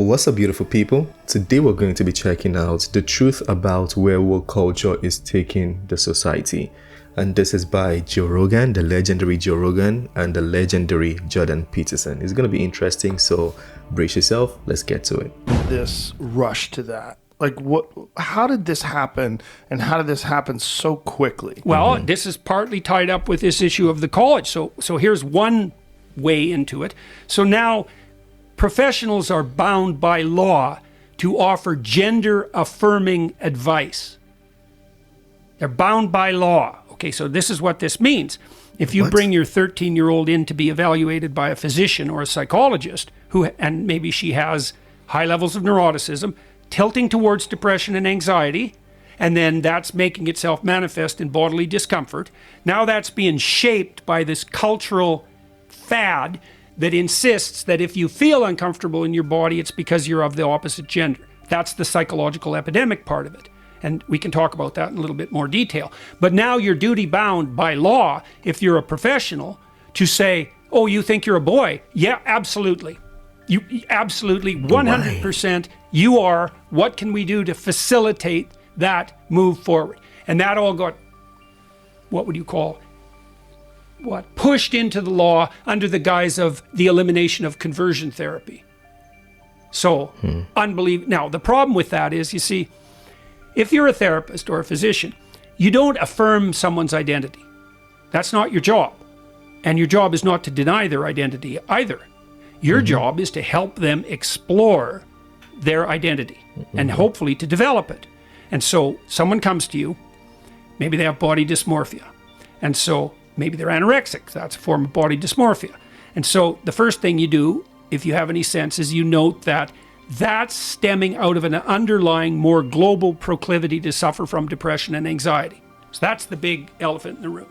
What's up, beautiful people? Today we're going to be checking out the truth about where woke culture is taking the society. And this is by Joe Rogan, the legendary Joe Rogan, and the legendary Jordan Peterson. It's going to be interesting, so brace yourself. Let's get to it. This rush to that. Like, how did this happen, and how did this happen so quickly? Well, this is partly tied up with this issue of the college. So here's one way into it. So now professionals are bound by law to offer gender-affirming advice. They're bound by law. Okay, so this is what this means. If you bring your 13-year-old in to be evaluated by a physician or a psychologist, and maybe she has high levels of neuroticism, tilting towards depression and anxiety, and then that's making itself manifest in bodily discomfort. Now that's being shaped by this cultural fad that insists that if you feel uncomfortable in your body, it's because you're of the opposite gender. That's the psychological epidemic part of it. And we can talk about that in a little bit more detail. But now you're duty bound by law, if you're a professional, to say, oh, you think you're a boy? Yeah, absolutely. You absolutely, 100%, you are. What can we do to facilitate that move forward? And that all got, what would you call, pushed into the law under the guise of the elimination of conversion therapy. So, unbelievable. Now, the problem with that is, you see, if you're a therapist or a physician, you don't affirm someone's identity. That's not your job. And your job is not to deny their identity either. Your job is to help them explore their identity and hopefully to develop it. And so someone comes to you, maybe they have body dysmorphia. And so maybe they're anorexic. That's a form of body dysmorphia. And so the first thing you do, if you have any sense, is you note that that's stemming out of an underlying, more global proclivity to suffer from depression and anxiety. So that's the big elephant in the room,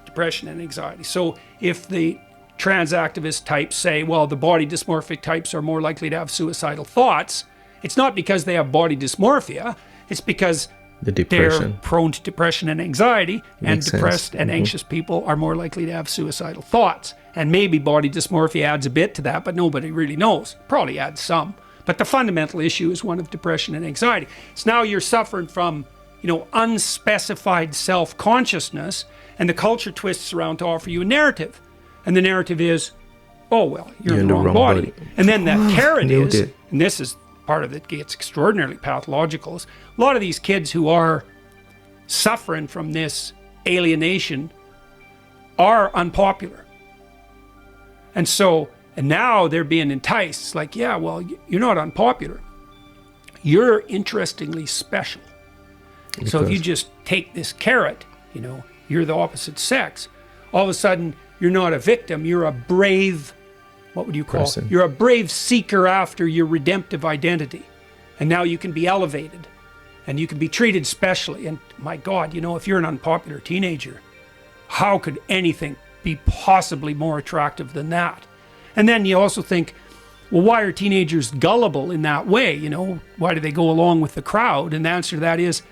depression and anxiety. So if the trans activist types say, well, the body dysmorphic types are more likely to have suicidal thoughts, it's not because they have body dysmorphia, it's because they're prone to depression and anxiety, and depressed and anxious people are more likely to have suicidal thoughts. And maybe body dysmorphia adds a bit to that, but nobody really knows. Probably adds some. But the fundamental issue is one of depression and anxiety. So now you're suffering from, unspecified self-consciousness, and the culture twists around to offer you a narrative. And the narrative is, oh, well, you're in the wrong body. And then that carrot is, and this is part of it gets extraordinarily pathological, is a lot of these kids who are suffering from this alienation are unpopular. And now they're being enticed. It's like, yeah, well, you're not unpopular. You're interestingly special. So if you just take this carrot, you're the opposite sex, all of a sudden you're not a victim, you're a brave, what would you call it? You're a brave seeker after your redemptive identity. And now you can be elevated and you can be treated specially. And my God, if you're an unpopular teenager, how could anything be possibly more attractive than that? And then you also think, well, why are teenagers gullible in that way? Why do they go along with the crowd? And the answer to that is,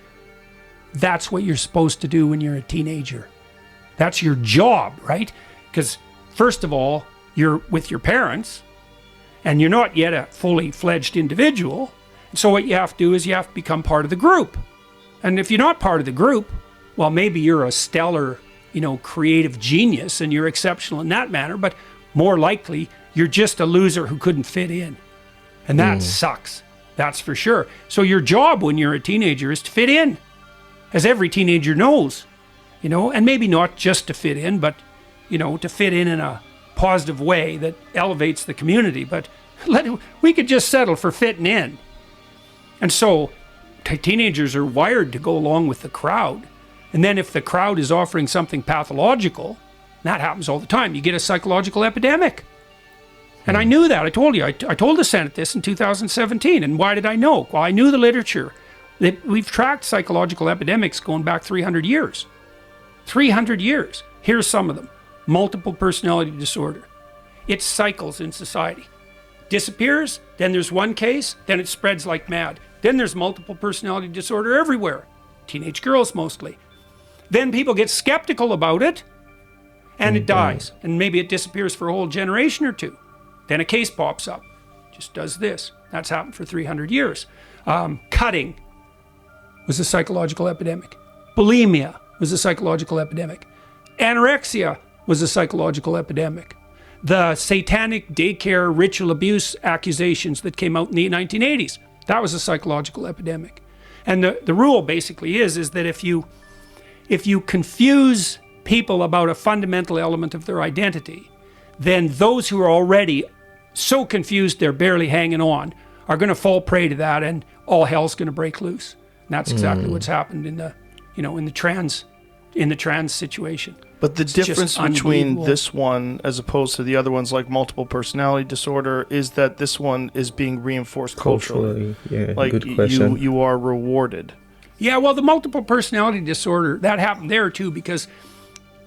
that's what you're supposed to do when you're a teenager. That's your job, right? Because first of all, you're with your parents and you're not yet a fully fledged individual. So what you have to do is you have to become part of the group. And if you're not part of the group, well, maybe you're a stellar, creative genius and you're exceptional in that manner, but more likely you're just a loser who couldn't fit in. And that sucks. That's for sure. So your job when you're a teenager is to fit in, as every teenager knows, and maybe not just to fit in, but, to fit in a positive way that elevates the community. But we could just settle for fitting in. And so teenagers are wired to go along with the crowd. And then if the crowd is offering something pathological, that happens all the time. You get a psychological epidemic. And I knew that. I told you. I told the Senate this in 2017. And why did I know? Well, I knew the literature. That we've tracked psychological epidemics going back 300 years. 300 years. Here's some of them. Multiple personality disorder. It cycles in society. Disappears, then there's one case, then it spreads like mad. Then there's multiple personality disorder everywhere. Teenage girls mostly. Then people get skeptical about it, and it dies. And maybe it disappears for a whole generation or two. Then a case pops up. Just does this. That's happened for 300 years. Cutting was a psychological epidemic. Bulimia was a psychological epidemic. Anorexia was a psychological epidemic. The satanic daycare ritual abuse accusations that came out in the 1980s, that was a psychological epidemic. And the rule basically is that if you confuse people about a fundamental element of their identity, then those who are already so confused they're barely hanging on are going to fall prey to that, and all hell's going to break loose. And that's exactly what's happened in the trans situation. But the It's difference just between unbelievable. this one as opposed to the other ones like multiple personality disorder is that this one is being reinforced culturally. Yeah, Like good question. you are rewarded. Yeah, well, the multiple personality disorder, that happened there too, because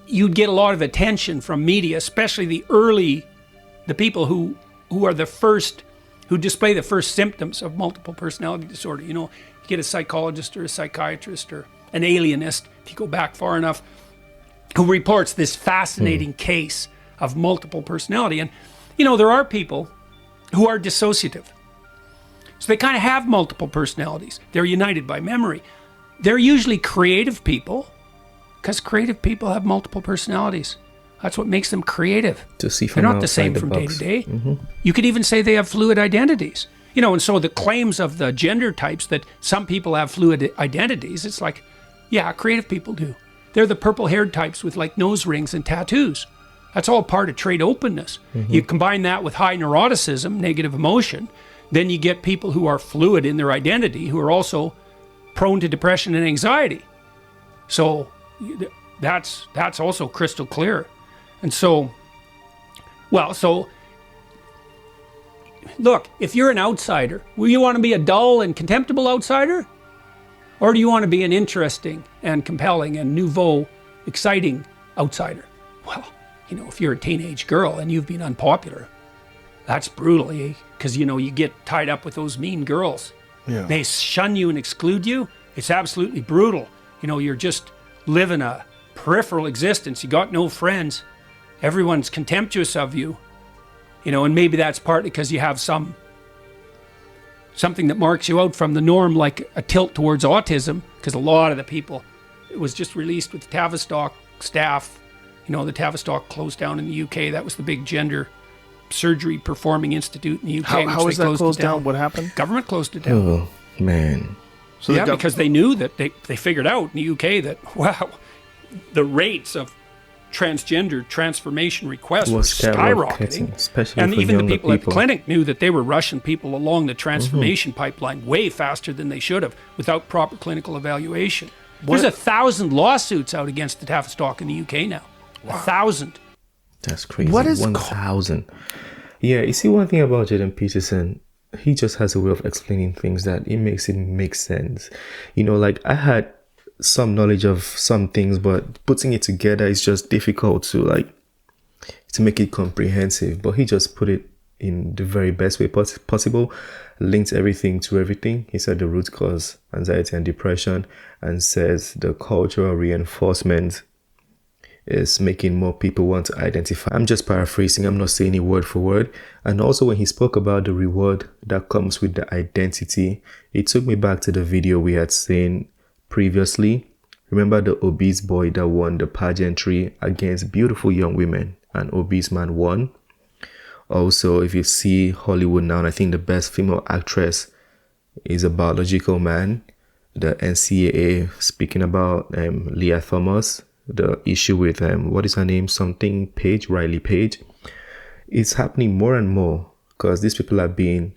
you'd get a lot of attention from media, especially the people who are the first, who display the first symptoms of multiple personality disorder. You get a psychologist or a psychiatrist or an alienist, if you go back far enough, who reports this fascinating case of multiple personality. And, there are people who are dissociative. So they kind of have multiple personalities. They're united by memory. They're usually creative people, because creative people have multiple personalities. That's what makes them creative. To see They're from not the outside same the from day box. to day. You could even say they have fluid identities. And so the claims of the gender types that some people have fluid identities, it's like, yeah, creative people do. They're the purple-haired types with like nose rings and tattoos. That's all part of trait openness. You combine that with high neuroticism, negative emotion, then you get people who are fluid in their identity, who are also prone to depression and anxiety. So that's also crystal clear. And so, look, if you're an outsider, will you want to be a dull and contemptible outsider? Or do you want to be an interesting and compelling and nouveau, exciting outsider? Well, if you're a teenage girl and you've been unpopular, that's brutal, because, you get tied up with those mean girls. Yeah. They shun you and exclude you. It's absolutely brutal. You're just living a peripheral existence. You got no friends. Everyone's contemptuous of you. And maybe that's partly because you have something that marks you out from the norm, like a tilt towards autism, because a lot of the people, it was just released with the Tavistock staff. The Tavistock closed down in the UK. That was the big gender surgery performing institute in the UK. How which is they that closed it down? What happened? Government closed it down. Oh, man. So Yeah, because they knew that they figured out in the UK that, wow, the rates of transgender transformation requests were Was skyrocketing. especially And for even the younger people at the clinic knew that they were rushing people along the transformation pipeline way faster than they should have without proper clinical evaluation. There's 1,000 lawsuits out against the Tavistock in the UK now. 1,000. That's crazy. What is 1,000? Yeah, you see, one thing about Jordan Peterson, he just has a way of explaining things that it makes make sense. Like I had some knowledge of some things, but putting it together is just difficult to make it comprehensive. But he just put it in the very best way possible, linked everything to everything. He said the root cause, anxiety and depression, and says the cultural reinforcement is making more people want to identify. I'm just paraphrasing, I'm not saying it word for word. And also when he spoke about the reward that comes with the identity, it took me back to the video we had seen previously. Remember the obese boy that won the pageantry against beautiful young women? An obese man won. Also, if you see Hollywood now, I think the best female actress is a biological man. The NCAA speaking about Leah Thomas, the issue with what is her name, Riley Page. It's happening more and more because these people are being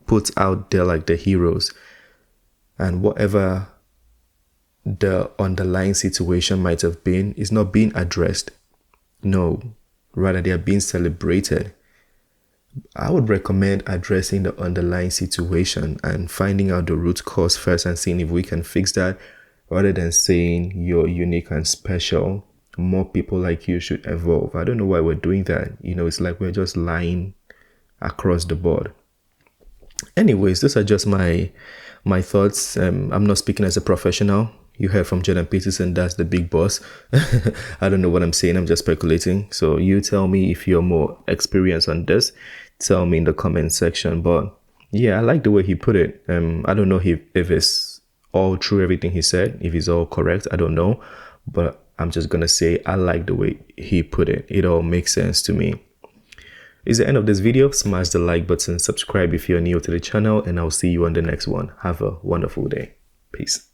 put out there like the heroes, and whatever the underlying situation might have been is not being addressed. No, rather they are being celebrated. I would recommend addressing the underlying situation and finding out the root cause first and seeing if we can fix that, rather than saying you're unique and special. More people like you should evolve. I don't know why we're doing that. It's like we're just lying across the board. Anyways, those are just my thoughts. I'm not speaking as a professional. You heard from Jordan Peterson, that's the big boss. I don't know what I'm saying, I'm just speculating. So you tell me if you're more experienced on this. Tell me in the comment section. But Yeah, I like the way he put it. I don't know if it's all true, everything he said, if it's all correct, I don't know. But I'm just going to say I like the way he put it. It all makes sense to me. It's the end of this video. Smash the like button, subscribe if you're new to the channel, and I'll see you on the next one. Have a wonderful day. Peace.